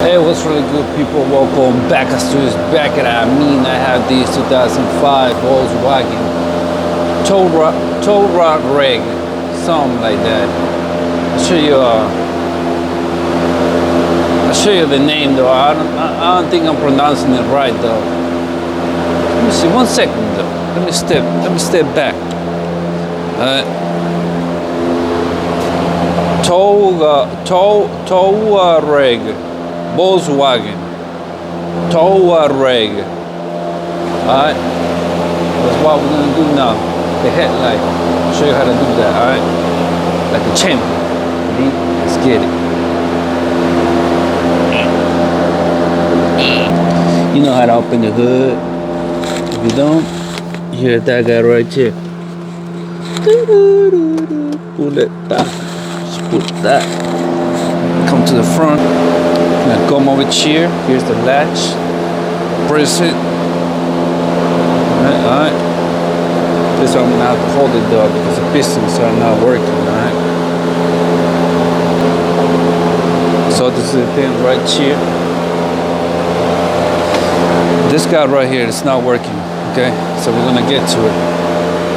Hey, what's really good, people? Welcome back. Axtuo back, and I have these 2005 Volkswagen Touareg, something like that. I'll show you the name though. I don't think I'm pronouncing it right though. Let me see. 1 second though. Let me step back. Touareg. Volkswagen Touareg. Alright, that's what we're gonna do now. The headlight. I'll show you how to do that, alright? Like a champion. Ready? Let's get it. You know how to open the hood. If you don't, you hear that guy right here. Pull it back. Just pull that. Come to the front. Now come over here. Here's the latch. Press it. Alright. This one I'm gonna have to hold it though because the pistons are not working. Alright. So this is the thing right here. This guy right here is not working. Okay. So we're gonna get to it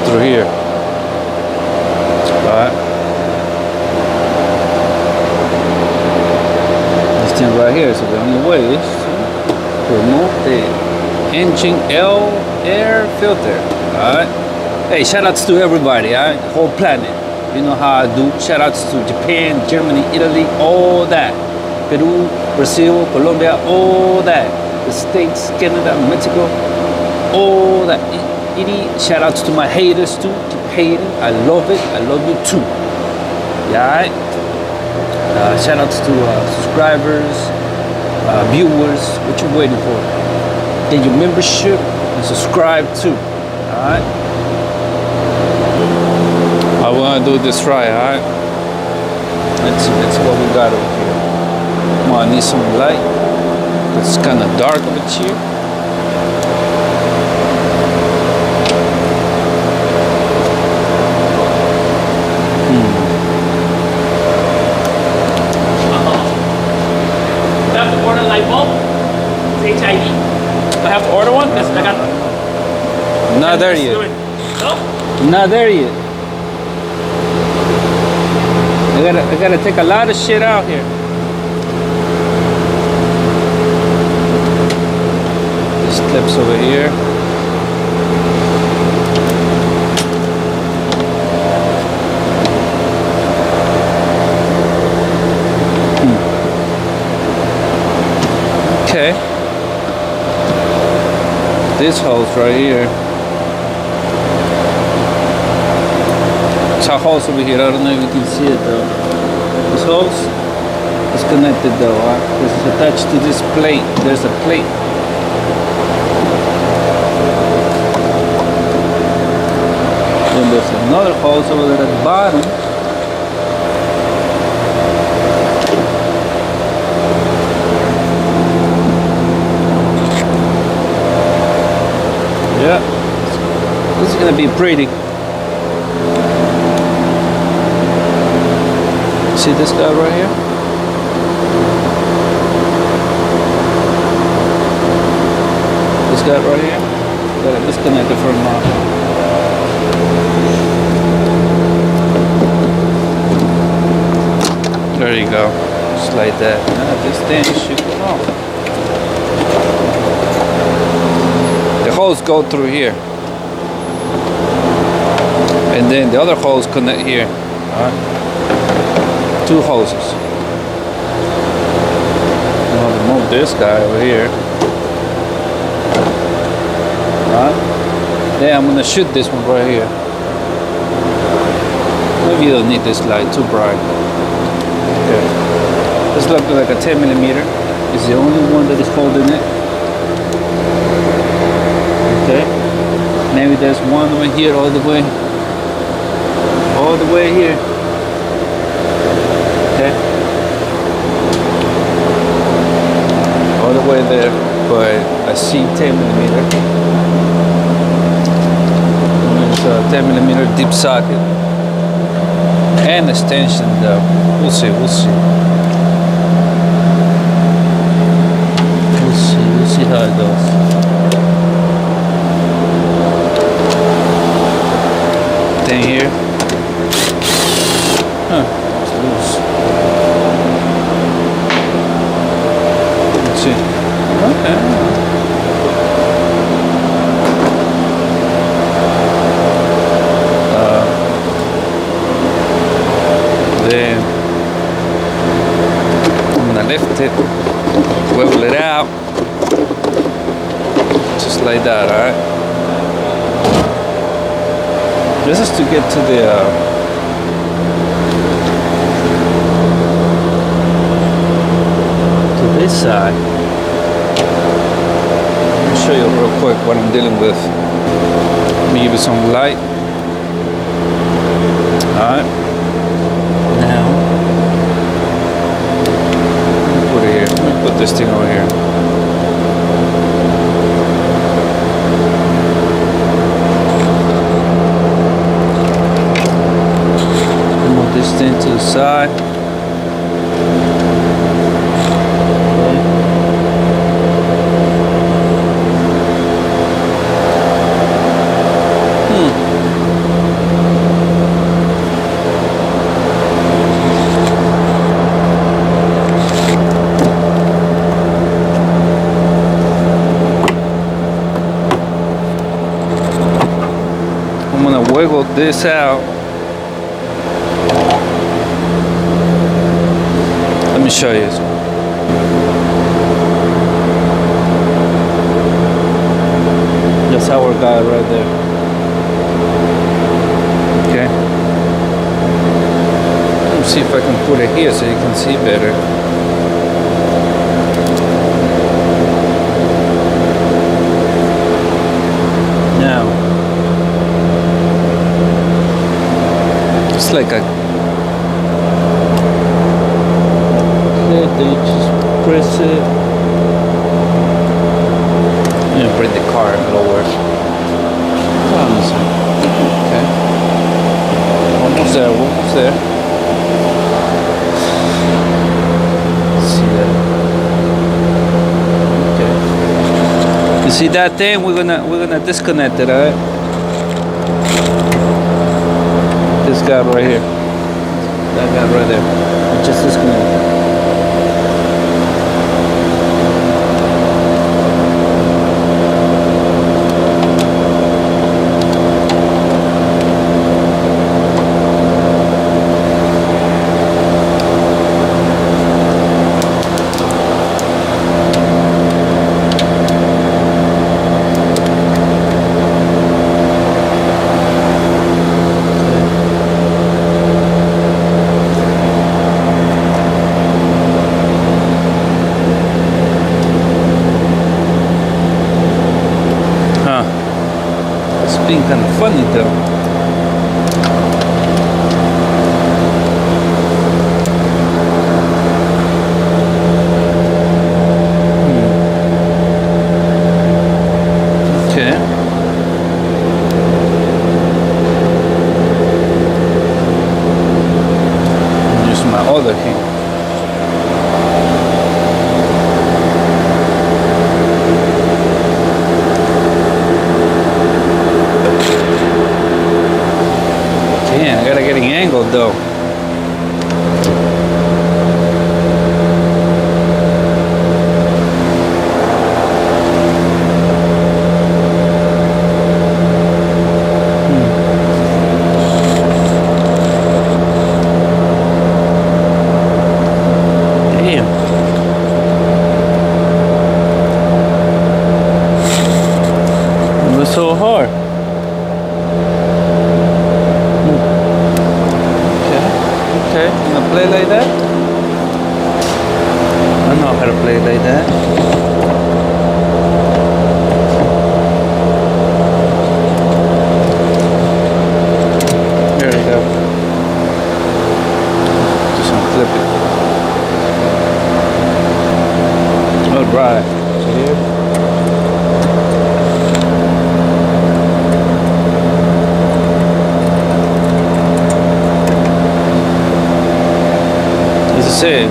through here. Alright. Right here, so the only way is to remove the engine air filter. Alright. Hey, shout outs to everybody, alright? Whole planet. You know how I do. Shout outs to Japan, Germany, Italy, all that. Peru, Brazil, Colombia, all that. The States, Canada, Mexico, all that. Shout outs to my haters too. Keep hating. I love it. I love you too. Yeah, alright? Shout outs to subscribers, viewers. What you waiting for? Get your membership and subscribe too. Alright? I wanna do this right, alright? Let's see what we got over here. Come on, I need some light. It's kinda dark over here. I have to order one? Yes, I got Not there yet. No? Not there yet. I gotta take a lot of shit out here. The steps over here. Okay. This hose right here. It's a hose over here. I don't know if you can see it though. This hose is connected though. This is attached to this plate. There's a plate. Then there's another hose over there at the bottom. Yeah, this is gonna be pretty. See this guy right here? This guy right here? Gotta disconnect it from There you go. Just like that. Now this thing should come off. The hose go through here, and then the other hose connect here. Alright, 2 hoses. I'm gonna remove this guy over here. Alright, then I'm gonna shoot this one right here. Maybe you don't need this light, too bright. Okay, this looks like a 10mm. It's the only one that is holding it. Okay, maybe there's one over here all the way here. Okay, all the way there, but I see 10mm. There's a 10mm deep socket and extension though. We'll see. windows. Thing here. Huh, it's loose. Let's see. Okay. Then I'm gonna lift it, wiggle it out, just like that, alright? This is to get to the to this side. Let me show you real quick what I'm dealing with. Let me give you some light. Alright. Now, let me put it here. Let me put this thing over here. Move this thing to the side. I'm gonna wiggle this out. Let me show you. That's our guy right there. Okay. Let me see if I can put it here so you can see better. Now, it's like a okay, then you just press it and bring the car lower. Okay, almost there, almost there. See that? Okay. You see that thing? We're gonna disconnect it, alright? This guy right here. That guy right there. Just disconnect. Being kind of funny though. Okay. Use my other hand. Damn, I gotta get an angle though. Damn. It was so hard. Okay, you gonna play like that? I know how to play like that. There we go. Just unflip it. Alright. So here.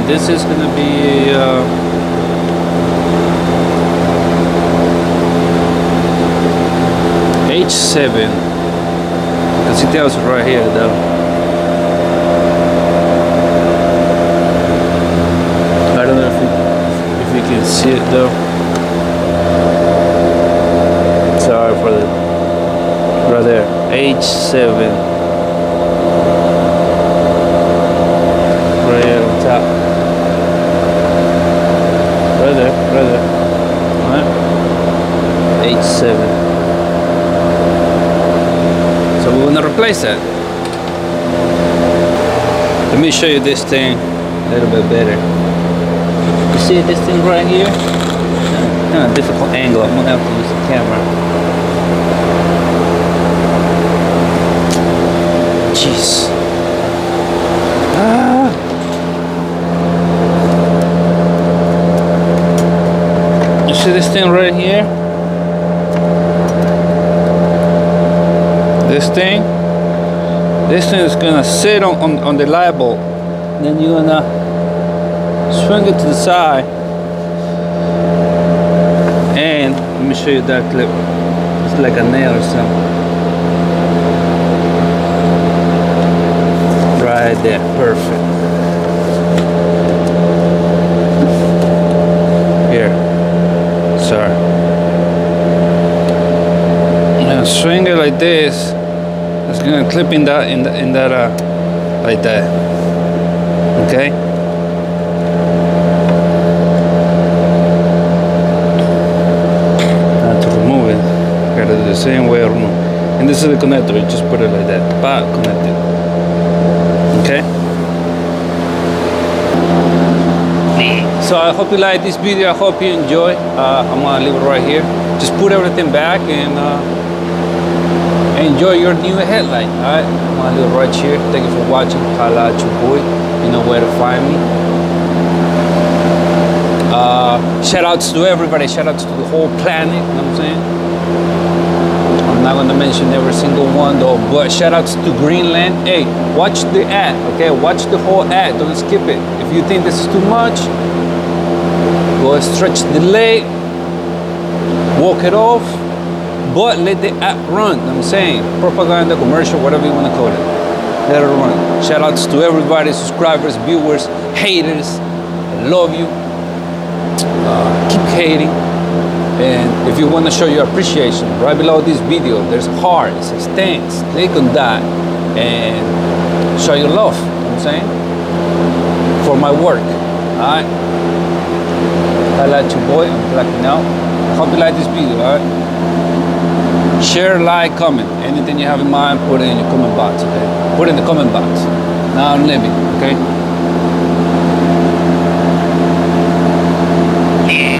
This is gonna be H7. Because it tells right here though. I don't know if you can see it though. Sorry for the right there. H7. Right here on top. Right there. Alright. H7. So we're gonna replace that. Let me show you this thing a little bit better. You see this thing right here? Kind of difficult angle. I'm gonna have to use the camera. Jeez. You see this thing right here? This thing is gonna sit on the light bulb. Then you're gonna swing it to the side. And let me show you that clip. It's like a nail or something. Right there, perfect. Here, sorry. Now swing it like this. It's gonna clip in that like that. Okay. Now to remove it, gotta do the same way. And this is the connector. You just put it like that. But connected. Okay. So I hope you like this video. I hope you enjoy. I'm gonna leave it right here. Just put everything back and enjoy your new headlight. Alright, I'm gonna leave it right here. Thank you for watching. Holla at your boy. You know where to find me. Shout outs to everybody. Shout outs to the whole planet. You know what I'm saying? I'm not gonna mention every single one though, but shout outs to Greenland. Hey, watch the ad, okay? Watch the whole ad, don't skip it. If you think this is too much, go stretch the leg, walk it off, but let the ad run, you know what I'm saying? Propaganda, commercial, whatever you wanna call it. Let it run. Shout outs to everybody, subscribers, viewers, haters. I love you. Keep hating. And if you want to show your appreciation, right below this video, there's a heart, it says thanks. Click on that and show your love, you know what I'm saying? For my work, alright? I like your boy, I'm blacking out. Hope you like this video, alright? Share, like, comment. Anything you have in mind, put it in your comment box, okay? Put it in the comment box. Now I'm leaving, okay?